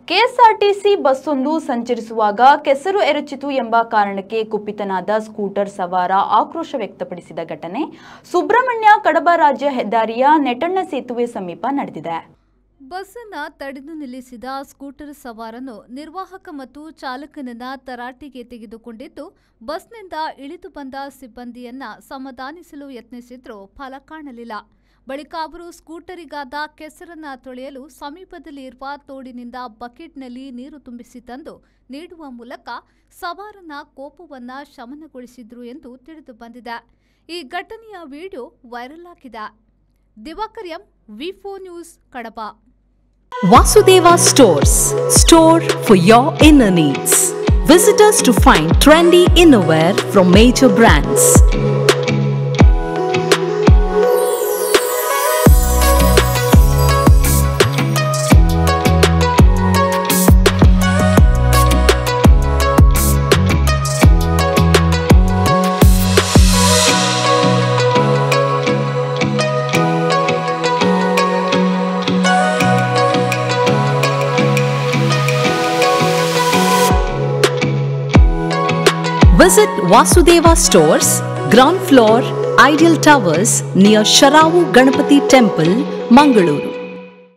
KSRTC ಬಸ್ಸೊಂದು ಸಂಚರಿಸುವಾಗ ಕೆಸರು ಎರಚಿತು ಎಂಬ ಕಾರಣಕ್ಕೆ ಕುಪಿತನಾದ ಸ್ಕೂಟರ್ ಸವಾರ ಆಕ್ರೋಶ ವ್ಯಕ್ತಪಡಿಸಿದ ಘಟನೆ ಸುಬ್ರಹ್ಮಣ್ಯ ಕಡಬ ರಾಜ್ಯ ಹೆದ್ದಾರಿಯ ನೆಟ್ಟಣ್ಣ ಸೇತುವೆ ಸಮೀಪ ನಡೆದಿದೆ. ಬಸ್ಸನ್ನು ತಡೆದು ನಿಲ್ಲಿಸಿದ ಸ್ಕೂಟರ್ ಸವಾರನು ನಿರ್ವಾಹಕ ಮತ್ತು ಚಾಲಕನನ್ನ ತರಾಟೆಗೆ ತೆಗೆದುಕೊಂಡಿದ್ದು, ಬಸ್ನಿಂದ ಇಳಿದು ಬಂದ ಸಿಬ್ಬಂದಿಯನ್ನ ಸಮಾಧಾನಿಸಲು ಯತ್ನಿಸಿದ್ರೂ ಫಲ ಕಾಣಲಿಲ್ಲ. ಬಳಿಕ ಅವರು ಸ್ಕೂಟರಿಗಾದ ಕೆಸರನ್ನ ತೊಳೆಯಲು ಸಮೀಪದಲ್ಲಿ ಇರುವ ತೋಡಿನಿಂದ ಬಕೆಟ್ನಲ್ಲಿ ನೀರು ತುಂಬಿಸಿ ತಂದು ನೀಡುವ ಮೂಲಕ ಸವಾರನ ಕೋಪವನ್ನ ಶಮನಗೊಳಿಸಿದ್ರು ಎಂದು ತಿಳಿದು ಬಂದಿದೆ. ಈ ಘಟನೆಯ ವಿಡಿಯೋ ವೈರಲ್ ಆಗಿದೆ. Diwakar M, ವಿ4 news, Kadaba. Vasudeva Stores, store for your inner needs. Visit us to find trendy innerwear from major brands. Visit Vasudeva Stores, ground floor, Ideal Towers near Sharavu Ganapati Temple, Mangaluru.